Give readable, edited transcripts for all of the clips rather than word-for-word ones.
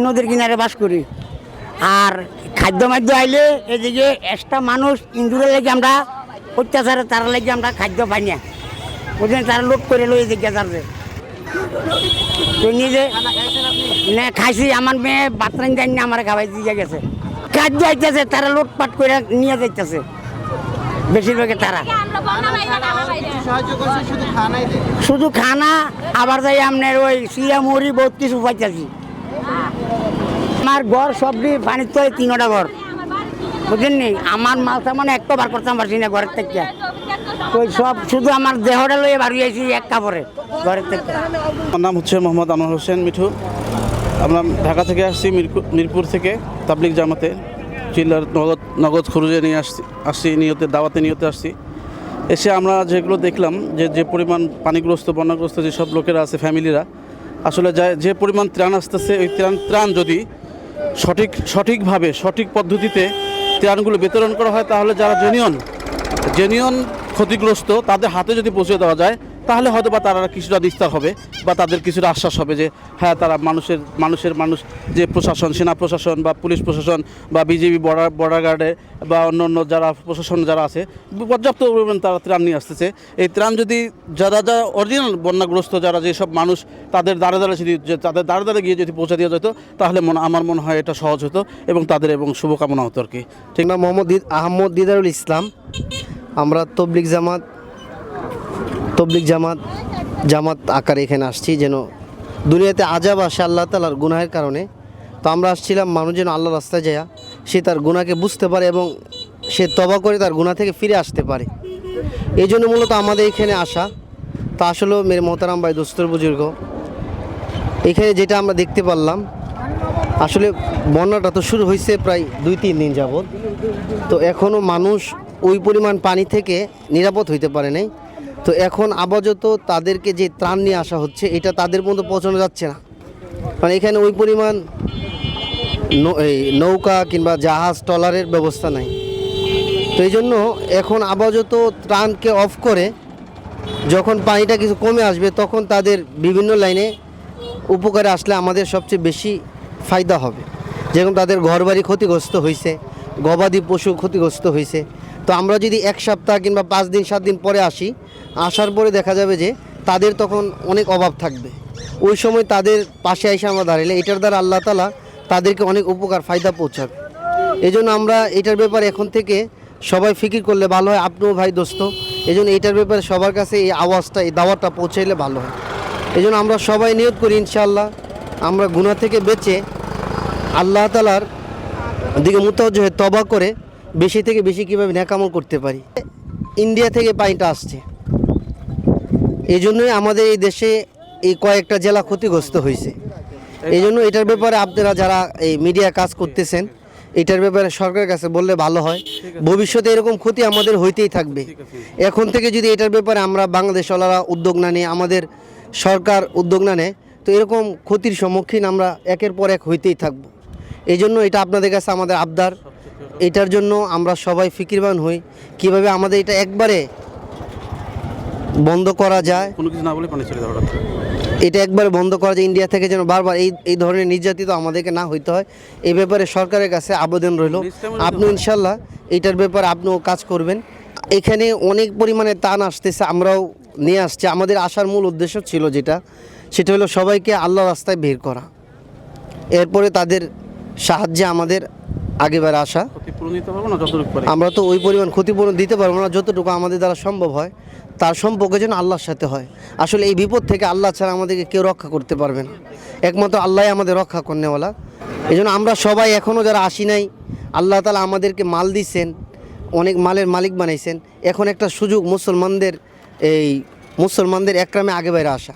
নদীর কিনারে বাস করি। আর খাদ্য মাদ্য আইলে এদিকে এক্সট্রা মানুষ ইন্দুরের লেগে আমরা অত্যাচারে তারা লেগে আমরা খাদ্য পাই না, বুঝলেন, তারা লোড করে লই এদিকে যাচ্ছে। তো নিজে না খাইছি, আমার মেয়ে বাতরান দেন না, আমার খাওয়াই দিয়ে গেছে। খাদ্য আইতেছে, তারা লোটপাট করে নিয়ে যাইতেছে বেশিরভাগে তারা। শুধু খানা, আবার যাই আপনার ওই সিয়া মুড়ি বহুত কিছু পাইতেছি। আমার ঘর সবই পানির তো 3টা ঘর, বুঝলেন নি। আমার মাল সামান একটা বার করতাম পারছি না ঘরের থেকে। ওই সব শুধু আমার দেহটা লইয়ে বার হয়েছি এক কাপড়ে ঘরের থেকে। আমার নাম হচ্ছে মোহাম্মদ আনোয়ার হোসেন মিঠু। আমরা ঢাকা থেকে আসছি, মিরপুর থেকে তাবলিগ জামাতে চিল্লার নগদ খুরুজে নিয়ে আসছি নিয়তে, দাওয়াতে নিয়তে আসছি। এসে আমরা যেগুলো দেখলাম যে পরিমাণ পানিগ্রস্ত বন্যাগ্রস্ত যেসব লোকেরা আছে, ফ্যামিলিরা, আসলে যে পরিমাণ ত্রাণ আসতেছে, ওই ত্রাণ যদি সঠিকভাবে সঠিক পদ্ধতিতে ত্রাণগুলো বিতরণ করা হয়, তাহলে যারা জেনিয়ন ক্ষতিগ্রস্ত তাদের হাতে যদি পৌঁছে দেওয়া যায়, তাহলে হয়তো বা তারা কিছুটা নিস্তার হবে বা তাদের কিছুটা আশ্বাস হবে যে হ্যাঁ, তারা মানুষ যে প্রশাসন, সেনা প্রশাসন বা পুলিশ প্রশাসন বা বিজিবি বর্ডার গার্ডে বা অন্য যারা প্রশাসন যারা আছে, পর্যাপ্ত পরিমাণ তারা ত্রাণ নিয়ে আসতেছে। এই ত্রাণ যদি যারা অরিজিনাল বন্যাগ্রস্ত যারা যেসব মানুষ, তাদের দ্বারে গিয়ে যদি পৌঁছে দেওয়া যেত, তাহলে আমার মনে হয় এটা সহজ হতো এবং তাদের শুভকামনা হতো আর কি। ঠিক না। মোহাম্মদ আহমদ দিদারুল ইসলাম। আমরা তবলিগ জামাত আকারে এখানে আসছি, যেন দুনিয়াতে আজাব আসে আল্লাহ তাআলার গুনাহের কারণে। তো আমরা আসছিলাম মানুষ যেন আল্লাহর রাস্তায় যায় সে তার গুনাহকে বুঝতে পারে এবং সে তওবা করে তার গুনাহ থেকে ফিরে আসতে পারে। এই জন্য মূলত আমাদের এখানে আসা। তা আসলে মেরে মোহতারাম ভাই, দোস্তর বুজুর্গ, এখানে যেটা আমরা দেখতে পারলাম, আসলে বন্যাটা তো শুরু হয়েছে প্রায় 2-3 দিন যাবৎ। তো এখনও মানুষ ওই পরিমাণ পানি থেকে নিরাপদ হইতে পারে নাই। তো এখন আপাতত তাদেরকে যে ত্রাণ নিয়ে আসা হচ্ছে, এটা তাদের মধ্যে পৌঁছানো যাচ্ছে না, মানে এখানে ওই পরিমাণ নৌকা কিংবা জাহাজ ট্রলারের ব্যবস্থা নাই। তো এই জন্য এখন আপাতত ত্রাণকে অফ করে যখন পানিটা কিছু কমে আসবে, তখন তাদের বিভিন্ন লাইনে উপকারে আসলে আমাদের সবচেয়ে বেশি ফায়দা হবে। যেরকম তাদের ঘরবাড়ি ক্ষতিগ্রস্ত হয়েছে, গবাদি পশু ক্ষতিগ্রস্ত হয়েছে। তো আমরা যদি 1 সপ্তাহ কিংবা 5 দিন 7 দিন পরে আসার পরে দেখা যাবে যে তাদের তখন অনেক অভাব থাকবে। ওই সময় তাদের পাশে এসে আমরা দাঁড়ালে এটার দ্বারা আল্লাহ তাআলা তাদেরকে অনেক উপকার ফায়দা পৌঁছাবে। এই জন্য আমরা এটার ব্যাপারে এখন থেকে সবাই ফিকির করলে ভালো হয়। আপনিও ভাই, দোস্ত, এই জন্য এটার ব্যাপারে সবার কাছে এই আওয়াজটা, এই দাওয়াতটা পৌঁছাইলে ভালো হয়। এই জন্য আমরা সবাই নিয়ত করি ইনশাআল্লাহ আমরা গুনাহ থেকে বেঁচে আল্লাহ তাআলার দিকে মুতাওয়াজ্জহ হয়ে তওবা করে বেশি থেকে বেশি কীভাবে নেক আমল করতে পারি। ইন্ডিয়া থেকে পানিটা আসছে, এই জন্যই আমাদের এই দেশে এই কয়েকটা জেলা ক্ষতিগ্রস্ত হয়েছে। এই জন্য এটার ব্যাপারে আপনারা যারা এই মিডিয়া কাজ করতেছেন, এটার ব্যাপারে সরকারের কাছে বললে ভালো হয়। ভবিষ্যতে এরকম ক্ষতি আমাদের হইতেই থাকবে। এখন থেকে যদি এটার ব্যাপারে আমরা বাংলাদেশওয়ালারা উদ্যোগ না নিয়ে, আমাদের সরকার উদ্যোগ না নেয়, তো এরকম ক্ষতির সম্মুখীন আমরা একের পর এক হইতেই থাকব। এই জন্য এটা আপনাদের কাছে আমাদের আবদার। এটার জন্য আমরা সবাই ফিকিরবান হই কিভাবে আমাদের এটা একবারে বন্ধ করা যায়। এটা একবারে বন্ধ করা যায়, ইন্ডিয়া থেকে যেন বারবার এই ধরনের নির্যাতিত আমাদেরকে না হইতে হয়। এই ব্যাপারে সরকারের কাছে আবেদন রইল। আপনি ইনশাল্লাহ এইটার ব্যাপারে আপনিও কাজ করবেন। এখানে অনেক পরিমাণে ত্রাণ আসতেছে, আমরাও নিয়ে আসছি। আমাদের আসার মূল উদ্দেশ্য ছিল সেটা হলো সবাইকে আল্লাহর রাস্তায় বের করা, এরপরে তাদের সাহায্যে আমাদের আগেবার আসা। আমরা তো ওই পরিমাণ ক্ষতিপূরণ দিতে পারবো না, যতটুকু আমাদের দ্বারা সম্ভব হয় তার সম্পর্কে যেন আল্লাহর সাথে হয়। আসলে এই বিপদ থেকে আল্লাহ ছাড়া আমাদেরকে কেউ রক্ষা করতে পারবে না, একমাত্র আল্লাহই আমাদের রক্ষা করনেওয়ালা। এই জন্য আমরা সবাই এখনও যারা আসি নাই, আল্লাহ তাআলা আমাদেরকে মাল দিয়েছেন, অনেক মালের মালিক বানাইছেন। এখন একটা সুযোগ মুসলমানদের একরামে আগে বাইরে আসা।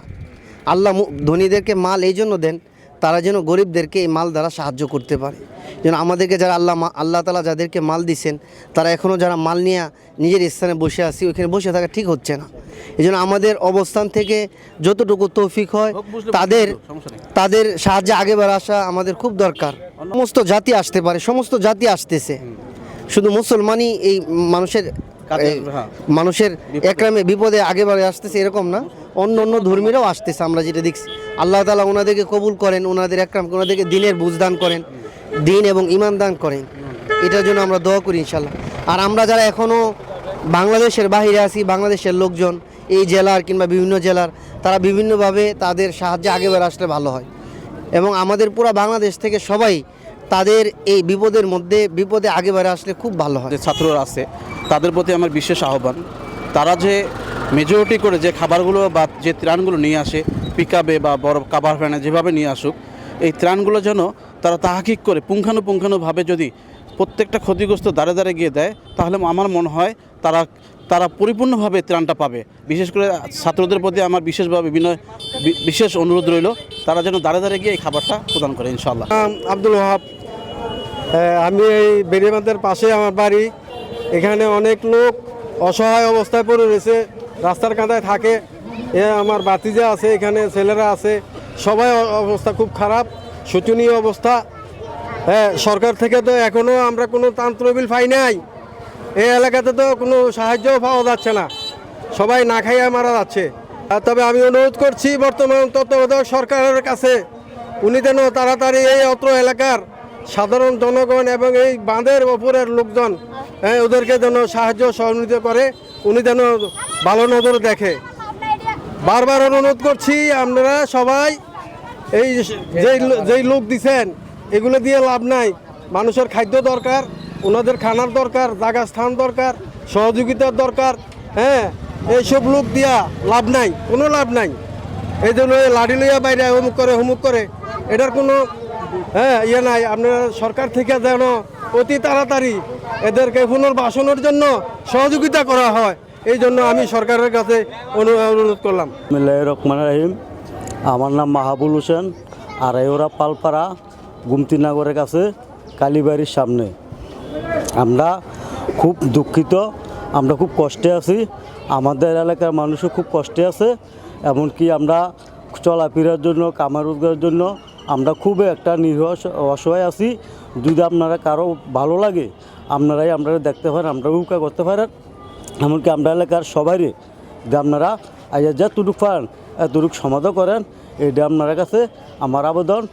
আল্লাহ ধনীদেরকে মাল এই জন্য দেন তারা যেন গরিবদেরকে এই মাল দ্বারা সাহায্য করতে পারে। যেন আমাদেরকে যারা আল্লাহ তাআলা যাদেরকে মাল দিচ্ছেন, তারা এখনও যারা মাল নিয়ে নিজের স্থানে বসে আছি, ওইখানে বসে থাকা ঠিক হচ্ছে না। এই জন্য আমাদের অবস্থান থেকে যতটুকু তৌফিক হয় তাদের সাহায্যে আগেবার আসা আমাদের খুব দরকার। সমস্ত জাতি আসতে পারে, সমস্ত জাতি আসতেছে, শুধু মুসলমানই এই মানুষের একরামে বিপদে আগেবারে আসতেছে এরকম না, অন্য অন্য ধর্মীরাও আসতেছে, আমরা যেটা দেখছি। আল্লাহ তাআলা ওনাদেরকে কবুল করেন, ওনাদের একরাম করেন, ওনাদেরকে দিনের বুঝ দান করেন, দিন এবং ইমান দান করেন। এটার জন্য আমরা দোয়া করি ইনশাল্লাহ। আর আমরা যারা এখনও বাংলাদেশের বাইরে আছি, বাংলাদেশের লোকজন এই জেলার কিংবা বিভিন্ন জেলার, তারা বিভিন্নভাবে তাদের সাহায্যে আগে বের আসলে ভালো হয়। এবং আমাদের পুরো বাংলাদেশ থেকে সবাই তাদের এই বিপদে আগে বের আসলে খুব ভালো হয়। যে ছাত্ররা আছে তাদের প্রতি আমার বিশেষ আহ্বান, তারা যে মেজরিটি করে যে খাবারগুলো বা যে ত্রাণগুলো নিয়ে আসে পিকআপে বা বড় কাভার ভ্যানে যেভাবে নিয়ে আসুক, এই ত্রাণগুলো যেন তারা তাহাকিক করে পুঙ্খানুপুঙ্খানুভাবে যদি প্রত্যেকটা ক্ষতিগ্রস্ত দ্বারে দ্বারে গিয়ে দেয়, তাহলে আমার মনে হয় তারা পরিপূর্ণভাবে ত্রাণটা পাবে। বিশেষ করে ছাত্রদের প্রতি আমার বিশেষ অনুরোধ রইল, তারা যেন দ্বারে দ্বারে গিয়ে এই খাবারটা প্রদান করে ইনশাআল্লাহ। আব্দুল ওহাব, আমি এই বেরিবাঁধের পাশে আমার বাড়ি। এখানে অনেক লোক অসহায় অবস্থায় পড়ে রয়েছে, রাস্তার কাঁধায় থাকে। আমার বাতিজা আছে, এখানে ছেলেরা আছে, সবাই অবস্থা খুব খারাপ, শোচনীয় অবস্থা। সরকার থেকে তো এখনও আমরা কোনো তহবিল পাই নাই। এই এলাকাতে তো কোনো সাহায্যও পাওয়া যাচ্ছে না, সবাই না খাইয়া মারা যাচ্ছে। তবে আমি অনুরোধ করছি বর্তমান তত্ত্বাবধায়ক সরকারের কাছে, উনি যেন তাড়াতাড়ি এই অত্র এলাকার সাধারণ জনগণ এবং এই বাঁধের ওপরের লোকজন, ওদেরকে যেন সাহায্য সহযোগিতা করে, উনি যেন ভালো নজরে দেখে। বারবার অনুরোধ করছি, আপনারা সবাই এই যেই লোক দিছেন এগুলো দিয়ে লাভ নাই। মানুষের খাদ্য দরকার, ওনাদের খানার দরকার, জায়গা স্থান দরকার, সহযোগিতার দরকার। এইসব লোক দিয়া লাভ নাই, কোনো লাভ নাই। এই জন্য লাঠি লইয়া বাইরে হুমুক করে এটার কোনো ইয়ে নাই। আপনারা সরকার থেকে যেন অতি তাড়াতাড়ি এদেরকে পুনর্বাসনের জন্য সহযোগিতা করা হয়, এই জন্য আমি সরকারের কাছে অনুরোধ করলাম। বিসমিল্লাহির রহমানির রহিম। আমার নাম মাহাবুল হোসেন, আড়াইওরা পালপাড়া, গুমতিনগরের কাছে, কালীবাড়ির সামনে। আমরা খুব দুঃখিত, আমরা খুব কষ্টে আছি, আমাদের এলাকার মানুষও খুব কষ্টে আছে। এমনকি আমরা চলাফেরার জন্য, কামার রোজগারের জন্য আমরা খুব একটা অসহায় আছি। যদি আপনারা কারো ভালো লাগে আপনারাই আমরা দেখতে পারেন, আমরা উপকার করতে পারেন। এমনকি আমরা এলাকার সবাইরে যে আপনারা যতটুকু পারেন এতটুকু সমাধান করেন, এটা আপনার কাছে আমার আবেদন।